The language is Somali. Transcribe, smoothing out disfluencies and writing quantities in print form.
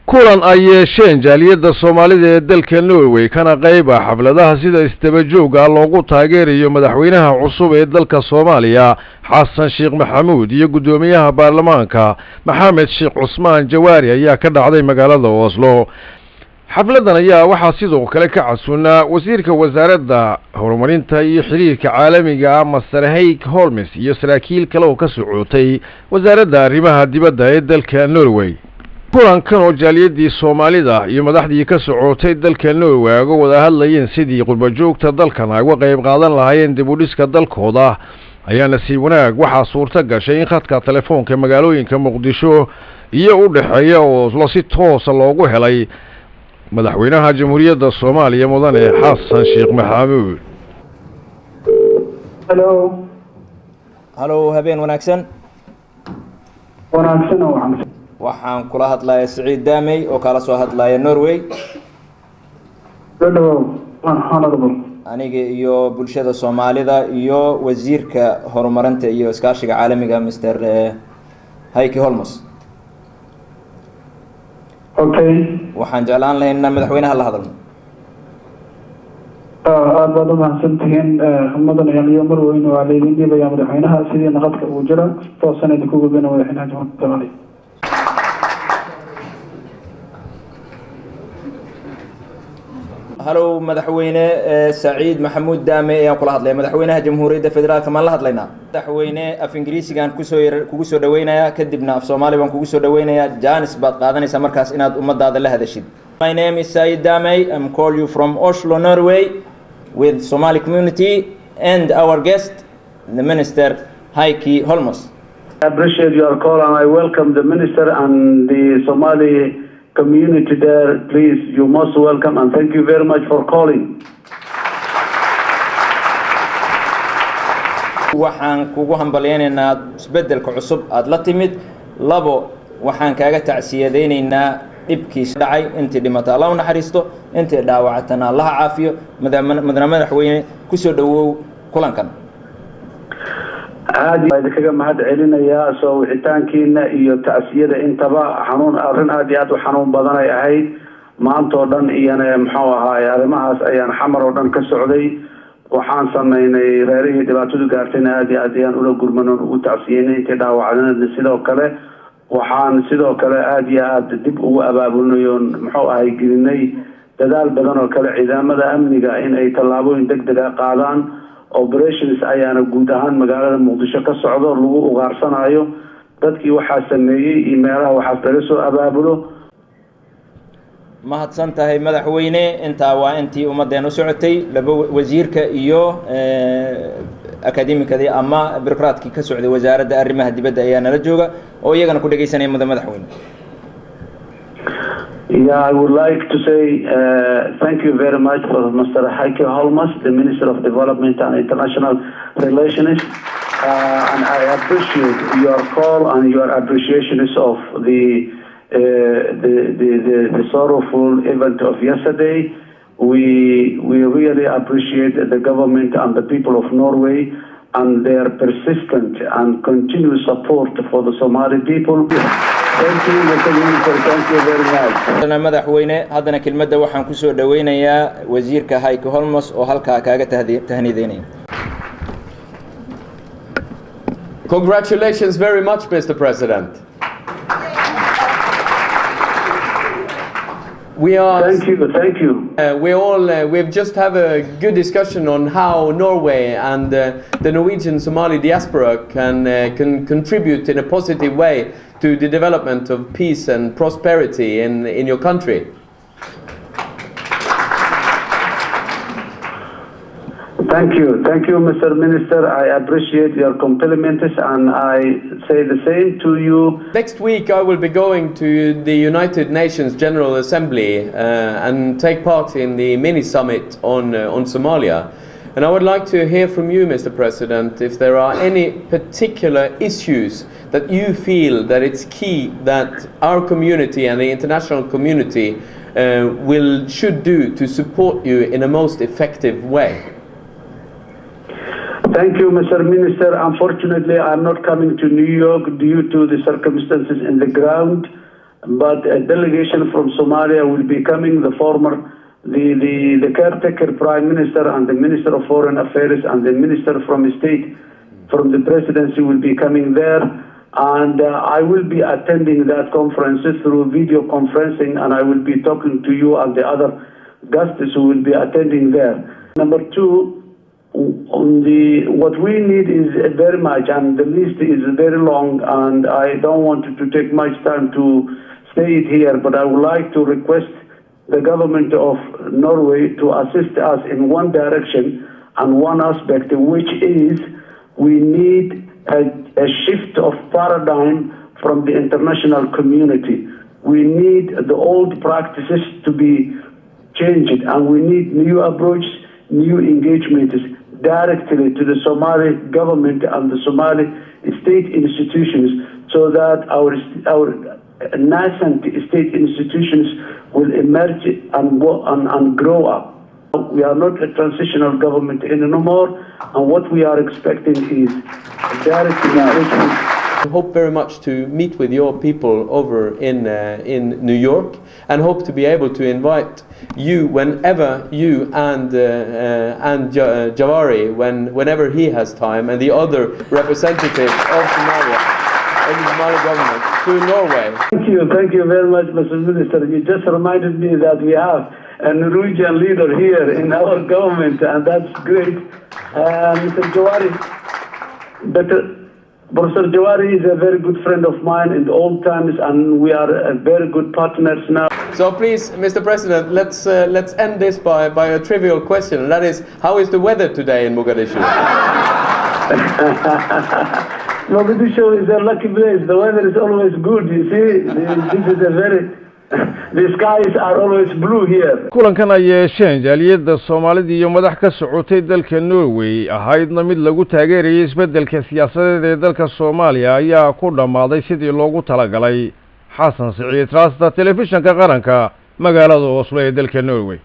kulan ay yeesheen Jaliyada Soomaalida ee dalka Norway kana qayb ah xafladaha sida istaba jooga loogu taageerayo madaxweynaha cusub ee dalka Soomaaliya Xasan Shiikh maxamud iyo gudoomiyaha baarlamaanka Maxamed Sheekh Cusmaan Jawaari ayaa ka dhacday magaalada Oslo. xafladan ayaa waxaa sidoo kale ka casuunaa wasiirka wasaaradda horumarinta iyo xiriirka caalamiga ah Mr. Holmes iyo saraakiil kale oo ka socotay wasaaradda arrimaha dibadda ee dalka Norway. kulankan oo Jaliyadii Soomaalida iyo madaxdii ka socotay dalka Norway uga wada hadlayeen sidii qurba joogta dalkan ay uga qayb qaadan lahaayeen dib u dhiska dalkooda ayaa nasiib wanaag waxaa suurta gashay in khadka telefoonka magaalooyinka Muqdisho iyo u dhaxeeya oo si toos loogu helay madaxweynaha Jamhuuriyadda Soomaaliya mudane Xasan Shiikh maxamud. Hello habeen wanaagsan. waxaan kula hadlayaa Saciid Daamay oo kala soo hadlaya Norway. aniga iyo bulshada Soomaalida iyo wasiirka horumarinta iyo iskaashiga caalamiga Mr. Holmes. waxaan jeclaan lahayn in madaxweynaha la hadalno. aad baad u mahadsantihiin mudan iyo Marweyne waa leedin dhiibaya madaxweynaha sidii naqadka uu jira toosan idinku gudbina madaxweynaha Jamhuuriyadda Soomaaliya. هلو مدحوينه سعيد محمود دامي ayaan kula hadlay madaxweynaha Jamhuuriyadda Federaalka ma la hadlaynaa madaxweyne af Ingiriisigan kugu soo dhaweynaya kadibna af Soomaali baan kugu soo dhaweynaya Jaanis baad qaadanaysaa markaas inaad ummadaada la hadashid. My name is Said Damey. I'm call you from Oslo, Norway with Somali community and our guest the Minister Holmes. I appreciate your call and I welcome the minister and the Somali community there. Please, you're most welcome and thank you very much for calling. waxaan kugu hambalyeynaa isbedelka cusub aad la timid labo waxaan kaaga tacsiyadeynaynaa dhibkiisa dhacay intii dhimatay Allah u naxariisto intii dhaawacatana Allah caafiyo madaxweyne ku soo dhawow kulankan. عادي إذا كذا ما هاد علينا يا سو عتانكينا إيو تأسيده إنتبه حنون أرن هاديات وحنون بدنا يا هاي ما أنتوا دن إيانا محوها يا رماس أيان حمر ودن كسعودي وحان صنعنا رأيه دبعتو قارتنا هادي أديان أولو قرمانون وتأسييني كدا وعدنا نسيده وكله وحان سيده وكله هادي هاد دب وأبابلنا يون محوها يقرني تدال بدنا وكله إذا مدى أمنيقا إن أي طلابون دق قادان operations ayaana guud ahaan magaalada Muqdisho ka socdo lagu ugaarsanaayo dadkii waxa sameeyay emailada waxa laga soo abaabulo. mahadsan tahay madaxweyne inta waa intii umadeena socotay laba wasiirka iyo akademikada ama bureaucratkii ka socday wasaaradda arrimaha dibadda ayaa nala jooga oo iyagana ku dhageysanay madaxweyne. Yeah, I would like to say thank you very much for Mr. Holmes, the Minister of Development and International Relations, and I appreciate your call and your appreciations of the sorrowful event of yesterday. We really appreciate the government and the people of Norway and their persistent and continuous support for the Somali people. Thank you, Mr. Minister. Thank you very much. أنا مدحوينه هذا كلمة وحن كسر دوينا يا وزير هولمس وهالكا كاجا تهنيديني. Congratulations very much, Mr. President. Thank you. We've just had a good discussion on how Norway and the Norwegian Somali diaspora can contribute in a positive way to the development of peace and prosperity in your country. Thank you, Mr. Minister. I appreciate your compliments and I say the same to you. Next week I will be going to the United Nations General Assembly and take part in the mini summit on Somalia. And I would like to hear from you, Mr. President, if there are any particular issues that you feel that it's key that our community and the international community should do to support you in a most effective way. Thank you, Mr. Minister. Unfortunately, I'm not coming to New York due to the circumstances in the ground, but a delegation from Somalia will be coming, the caretaker Prime Minister and the Minister of Foreign Affairs and the Minister from State from the Presidency will be coming there, and I will be attending that conference through video conferencing, and I will be talking to you and the other guests who will be attending there. Number two, what we need is very much, and the list is very long, and I don't want to take much time to say it here, but I would like to request the government of Norway to assist us in one direction and one aspect, which is we need a shift of paradigm from the international community. We need the old practices to be changed, and we need new approach, new engagements directly to the Somali government and the Somali state institutions, so that our nascent state institutions will emerge and grow up. We are not a transitional government anymore, and what we are expecting is direct engagement. I hope very much to meet with your people over in New York, and hope to be able to invite you whenever you and Javari, whenever he has time, and the other representatives of Somalia and the Somali government to Norway. Thank you very much, Mr. Minister. You just reminded me that we have a Norwegian leader here in our government, and that's great. Mr. Javari, Professor Javari is a very good friend of mine in the old times, and we are very good partners now. So please, Mr. President, let's end this by a trivial question, and that is, how is the weather today in Mogadishu? Mogadishu is a lucky place. The weather is always good, you see. This is the skies are always blue here. kulankan ay yeesheen Jaliyada Soomaalida iyo madax ka socotay dalka Norway ahaydna mid lagu taageerayay isbedelka siyaasadeed ee dalka Soomaaliya ayaa ku dhamaaday sidii loogu talagalay. Xasan Shiikh, Raasto, telefishinka qaranka magaalada Oslo ee dalka Norway.